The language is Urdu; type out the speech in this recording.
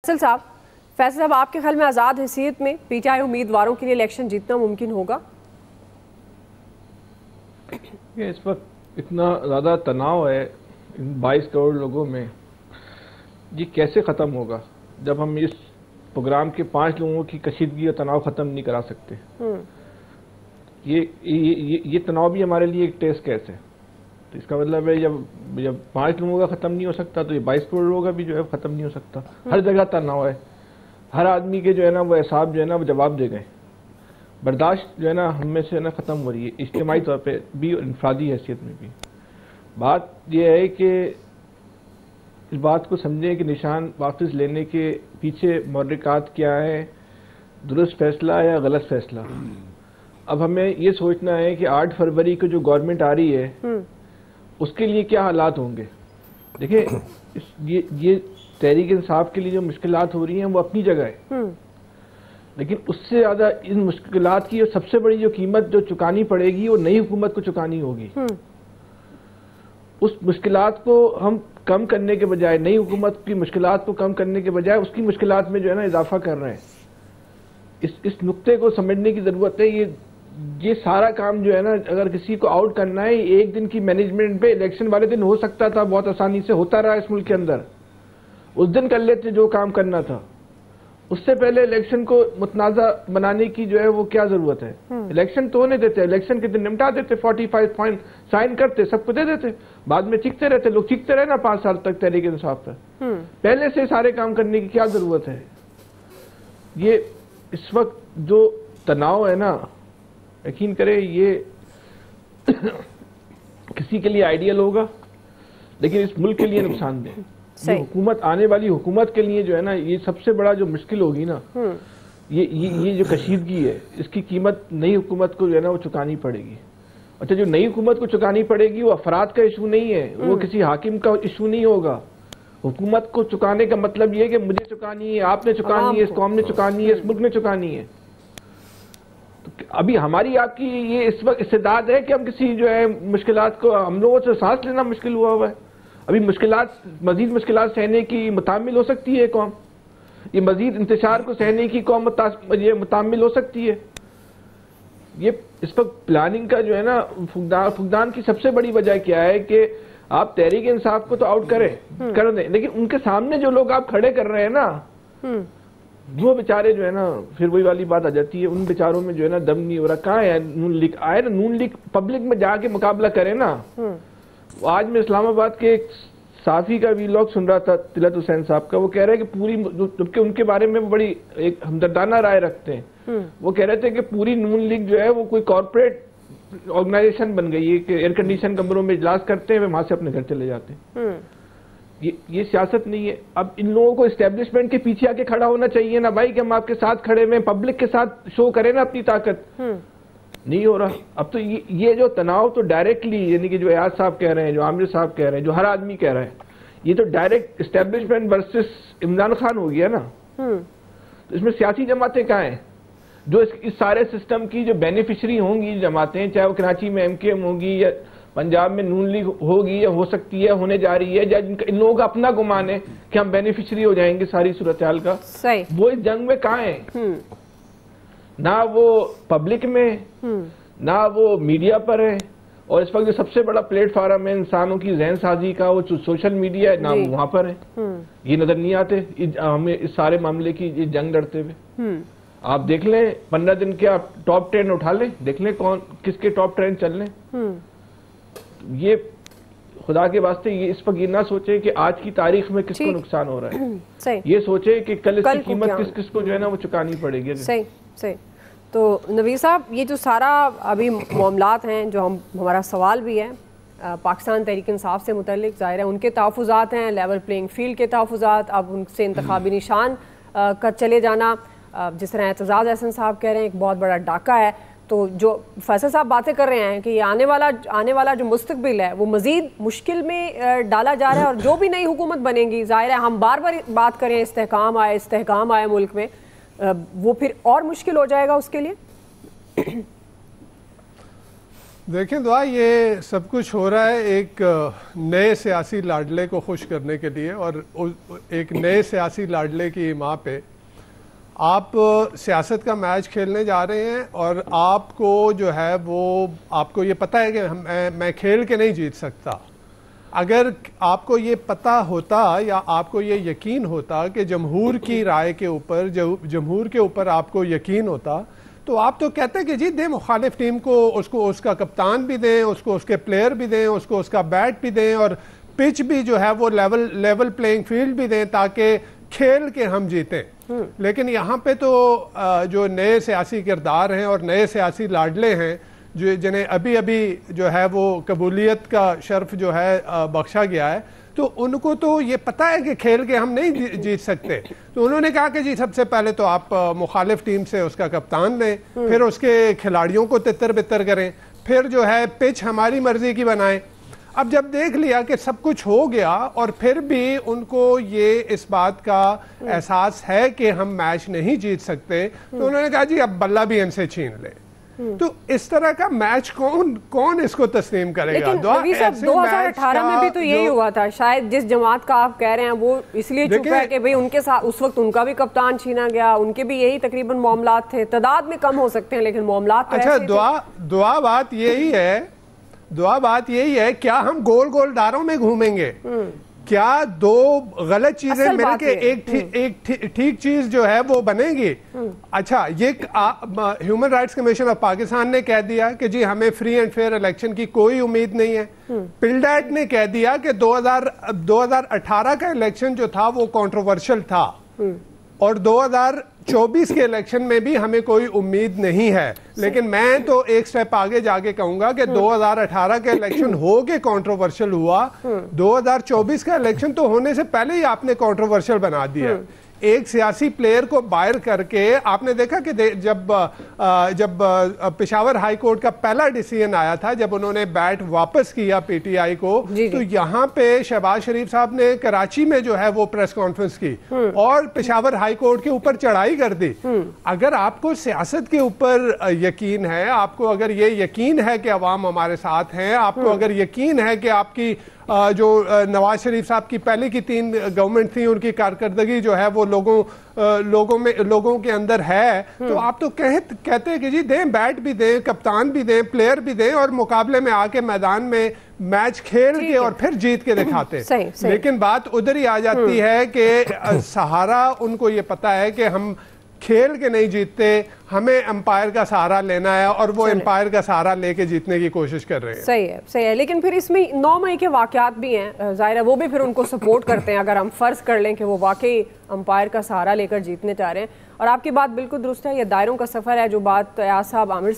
فیصل صاحب آپ کے خیال میں آزاد حیثیت میں پی ٹی آئی امیدواروں کے لیے الیکشن جیتنا ممکن ہوگا؟ اس وقت اتنا زیادہ تناؤ ہے ان 22 کروڑ لوگوں میں، یہ کیسے ختم ہوگا جب ہم اس پروگرام کے 5 لوگوں کی کشیدگی اور تناؤ ختم نہیں کرا سکتے؟ یہ تناؤ بھی ہمارے لیے ایک ٹیسٹ کیس ہے. تو اس کا مطلب ہے جب 5 لوگوں کا ختم نہیں ہو سکتا تو یہ 22 کروڑ لوگوں کا بھی جو ہے ختم نہیں ہو سکتا. ہر جگہ تناؤ ہے، ہر آدمی کے جو ہے نا وہ احساب جو ہے نا وہ جواب دے گئے. برداشت جو ہے نا ہم میں سے نا ختم ہو رہی ہے، اجتماعی طور پہ بھی اور انفرادی حیثیت میں بھی. بات یہ ہے کہ اس بات کو سمجھیں کہ نشان واپس لینے کے پیچھے محرکات کیا ہے، درست فیصلہ یا غلط فیصلہ. اب ہمیں یہ سوچنا ہے کہ 8 فروری کو جو گورنمنٹ آ رہی ہے اس کے لیے کیا حالات ہوں گے. دیکھیں یہ تحریک انصاف کے لیے جو مشکلات ہو رہی ہیں وہ اپنی جگہ ہے، لیکن اس سے زیادہ ان مشکلات کی سب سے بڑی جو قیمت جو چکانی پڑے گی وہ نئی حکومت کو چکانی ہوگی. اس مشکلات کو ہم کم کرنے کے بجائے، نئی حکومت کی مشکلات کو کم کرنے کے بجائے اس کی مشکلات میں جو ہے نا اضافہ کر رہے ہیں. اس نقطے کو سمجھنے کی ضرورت ہے. یہ سارا کام جو ہے نا اگر کسی کو آؤٹ کرنا ہے، ایک دن کی مینجمنٹ پہ الیکشن والے دن ہو سکتا تھا، بہت آسانی سے ہوتا رہا اس ملک کے اندر. اس دن کر لیتے جو کام کرنا تھا. اس سے پہلے الیکشن کو متنازع بنانے کی جو ہے وہ کیا ضرورت ہے؟ الیکشن تو ہونے دیتے، الیکشن کے دن نمٹا دیتے، 45 پوائنٹ سائن کرتے، سب کو دے دیتے. بعد میں چیختے رہتے لوگ، چیختے رہے نا 5 سال تک تحریک انصاف پر. پہلے سے سارے کام کرنے کی کیا ضرورت ہے؟ یہ اس وقت جو تناؤ ہے نا، یقین کرے یہ کسی کے لیے آئیڈیل ہوگا لیکن اس ملک کے لیے نقصان دہ. حکومت آنے والی حکومت کے لیے جو ہے نا یہ سب سے بڑا جو مشکل ہوگی نا، یہ جو کشیدگی ہے اس کی قیمت نئی حکومت کو جو ہے نا وہ چکانی پڑے گی. اچھا، جو نئی حکومت کو چکانی پڑے گی وہ افراد کا ایشو نہیں ہے، وہ کسی حاکم کا ایشو نہیں ہوگا. حکومت کو چکانے کا مطلب یہ ہے کہ مجھے چکانی ہے، آپ نے چکانی ہے، اس قوم نے چکانی ہے، اس ملک نے چکانی ہے. ابھی ہماری آپ کی یہ اس وقت استعداد ہے کہ ہم کسی جو ہے مشکلات کو، ہم لوگوں سے سانس لینا مشکل ہوا ہے. ابھی مزید مشکلات سہنے کی متحمل ہو سکتی ہے قوم، یہ مزید انتشار کو سہنے کی قوم یہ متحمل ہو سکتی ہے. یہ اس وقت پلاننگ کا جو ہے نا فقدان کی سب سے بڑی وجہ کیا ہے کہ آپ تحریک انصاف کو تو آؤٹ کر دیں، لیکن ان کے سامنے جو لوگ آپ کھڑے کر رہے ہیں نا وہ بیچارے جو ہے نا پھر وہی والی بات آ جاتی ہے، ان بیچاروں میں جو ہے نا دم نہیں ہو رہا. کہاں ہے نون لیگ؟ آئے نا نون لیگ پبلک میں جا کے مقابلہ کرے نا. آج میں اسلام آباد کے ایک صحافی کا ویلاگ سن رہا تھا، طلعت حسین صاحب کا. وہ کہہ رہے ہیں کہ جبکہ ان کے بارے میں وہ بڑی ایک ہمدردانہ رائے رکھتے ہیں. وہ کہہ رہے تھے کہ پوری نون لیگ جو ہے وہ کوئی کارپوریٹ آرگنائزیشن بن گئی ہے کہ ایئر کنڈیشن کمروں میں اجلاس کرتے ہیں، وہاں سے اپنے گھر چلے جاتے ہیں. یہ سیاست نہیں ہے. اب ان لوگوں کو اسٹیبلشمنٹ کے پیچھے آ کے کھڑا ہونا چاہیے نا بھائی کہ ہم آپ کے ساتھ کھڑے ہوئے، پبلک کے ساتھ شو کریں نا اپنی طاقت. نہیں ہو رہا. اب تو یہ جو تناؤ تو ڈائریکٹلی، یعنی کہ جو ایاز صاحب کہہ رہے ہیں، جو عامر صاحب کہہ رہے ہیں، جو ہر آدمی کہہ رہا ہے، یہ تو direct establishment versus Imran Khan ہو گیا نا. تو اس میں سیاسی جماعتیں کہاں ہیں جو اس سارے سسٹم کی جو بینیفیشری ہوں گی جماعتیں، چاہے وہ کراچی میں MKM ہوگی یا پنجاب میں نون لیگ ہوگی یا ہو سکتی ہے ہونے جا رہی ہے، یا ان لوگوں کا اپنا گمان ہے کہ ہم بینیفیشری ہو جائیں گے ساری صورتحال کا، وہ اس جنگ میں کہاں ہیں؟ نہ وہ پبلک میں، نہ وہ میڈیا پر ہے. اور اس وقت جو سب سے بڑا پلیٹ فارم ہے انسانوں کی ذہن سازی کا وہ سوشل میڈیا ہے، نہ وہاں پر ہے. یہ نظر نہیں آتے ہمیں اس سارے معاملے کی یہ جنگ لڑتے ہوئے. آپ دیکھ لیں 15 دن کے آپ ٹاپ 10 اٹھا لیں، دیکھ لیں کس کے ٹاپ ٹرینڈ چل لیں. یہ خدا کے واسطے یہ اس وقت یہ نہ سوچے کہ آج کی تاریخ میں کس کو نقصان ہو رہا ہے، یہ سوچے کہ کل اس کی قیمت کس کو جو ہے نا وہ چکانی پڑے گی. صحیح. تو نویر صاحب، یہ جو سارا ابھی معاملات ہیں، جو ہمارا سوال بھی ہے پاکستان تحریک انصاف سے متعلق، ظاہر ہے ان کے تحفظات ہیں، لیول پلینگ فیلڈ کے تحفظات، اب ان سے انتخابی نشان کا چلے جانا، جس طرح اعتزاز احسن صاحب کہہ رہے ہیں ایک بہت بڑا ڈاکہ ہے. تو جو فیصل صاحب باتیں کر رہے ہیں کہ یہ آنے والا جو مستقبل ہے وہ مزید مشکل میں ڈالا جا رہا ہے، اور جو بھی نئی حکومت بنے گی، ظاہر ہے ہم بار بار بات کریں استحکام آئے ملک میں، وہ پھر اور مشکل ہو جائے گا اس کے لیے. دیکھیں دعا، یہ سب کچھ ہو رہا ہے ایک نئے سیاسی لاڈلے کو خوش کرنے کے لیے، اور ایک نئے سیاسی لاڈلے کی ماں پہ آپ سیاست کا میچ کھیلنے جا رہے ہیں، اور آپ کو جو ہے وہ آپ کو یہ پتہ ہے کہ میں کھیل کے نہیں جیت سکتا۔ اگر آپ کو یہ پتہ ہوتا یا آپ کو یہ یقین ہوتا کہ جمہور کی رائے کے اوپر، جمہور کے اوپر آپ کو یقین ہوتا، تو آپ تو کہتے کہ جی دیں مخالف ٹیم کو اس کا کپتان بھی دیں، اس کو اس کے پلیئر بھی دیں، اس کو اس کا بیٹ بھی دیں، اور پچ بھی جو ہے وہ لیول پلینگ فیلڈ بھی دیں تاکہ کھیل کے ہم جیتیں۔ لیکن یہاں پہ تو جو نئے سیاسی کردار ہیں اور نئے سیاسی لاڈلے ہیں جنہیں ابھی جو ہے وہ قبولیت کا شرف جو ہے بخشا گیا ہے، تو ان کو تو یہ پتہ ہے کہ کھیل کے ہم نہیں جیت سکتے، تو انہوں نے کہا کہ جی سب سے پہلے تو آپ مخالف ٹیم سے اس کا کپتان لیں، پھر اس کے کھلاڑیوں کو تتر بتر کریں، پھر جو ہے پچ ہماری مرضی کی بنائیں۔ اب جب دیکھ لیا کہ سب کچھ ہو گیا اور پھر بھی ان کو یہ اس بات کا احساس ہے کہ ہم میچ نہیں جیت سکتے، تو انہوں نے کہا جی اب بلہ بھی ان سے چھین لیں۔ تو اس طرح کا میچ کون اس کو تسلیم کرے گا؟ لیکن نبی صاحب 2018 میں بھی تو یہی ہوا تھا، شاید جس جماعت کا آپ کہہ رہے ہیں وہ اس لیے چپ ہے کہ بھئی ان کے ساتھ اس وقت ان کا بھی کپتان چھینا گیا، ان کے بھی یہی تقریباً معاملات تھے، تعداد میں کم ہو سکتے ہیں لیکن معاملات تو ایسے تھے۔ اچھا دعا بات یہی ہے کیا ہم گول داروں میں گھومیں گے؟ کیا دو غلط چیزیں مل کے ایک ٹھیک چیز جو ہے وہ بنے گی؟ اچھا، یہ human rights commission of Pakistan نے کہہ دیا کہ جی ہمیں فری اینڈ فیئر الیکشن کی کوئی امید نہیں ہے۔ پلڈیٹ نے کہہ دیا کہ 2018 کا الیکشن جو تھا وہ کنٹروورشل تھا، اور 2024 کے الیکشن میں بھی ہمیں کوئی امید نہیں ہے۔ لیکن میں تو ایک سٹیپ آگے جا کے کہوں گا کہ 2018 کا الیکشن ہو کے کنٹروورشل ہوا، 2024 کا الیکشن تو ہونے سے پہلے ہی آپ نے کنٹروورشل بنا دیا۔ ایک سیاسی پلیئر کو باہر کر کے آپ نے دیکھا کہ جب پشاور ہائی کورٹ کا پہلا ڈیسیژن آیا تھا، جب انہوں نے بیٹ واپس کیا پی ٹی آئی کو، تو یہاں پہ شہباز شریف صاحب نے کراچی میں جو ہے وہ پریس کانفرنس کی اور پشاور ہائی کورٹ کے اوپر چڑھائی کر دی۔ اگر آپ کو سیاست کے اوپر یقین ہے، آپ کو اگر یہ یقین ہے کہ عوام ہمارے ساتھ ہیں، آپ کو اگر یقین ہے کہ آپ کی جو نواز شریف صاحب کی پہلے کی 3 گورنمنٹ تھی ان کی کارکردگی جو ہے وہ لوگوں کے اندر ہے، تو آپ تو کہتے ہیں کہ جی دیں بیٹ بھی دیں، کپتان بھی دیں، پلیئر بھی دیں، اور مقابلے میں آ کے میدان میں میچ کھیل کے اور پھر جیت کے دکھاتے۔ لیکن بات ادھر ہی آ جاتی ہے کہ سہارا ان کو یہ پتا ہے کہ ہم کھیل کے نہیں جیتتے، ہمیں امپائر کا سہارا لینا ہے، اور وہ امپائر کا سہارا لے کے جیتنے کی کوشش کر رہے ہیں۔ صحیح ہے، لیکن پھر اس میں 9 مئی کے واقعات بھی ہیں، ظاہر ہے وہ بھی پھر ان کو سپورٹ کرتے ہیں، اگر ہم فرض کر لیں کہ وہ واقعی امپائر کا سہارا لے کر جیتنے چاہ رہے ہیں۔ اور آپ کی بات بالکل درست ہے، یہ دائروں کا سفر ہے، جو بات ایاز صاحب، عامر صاحب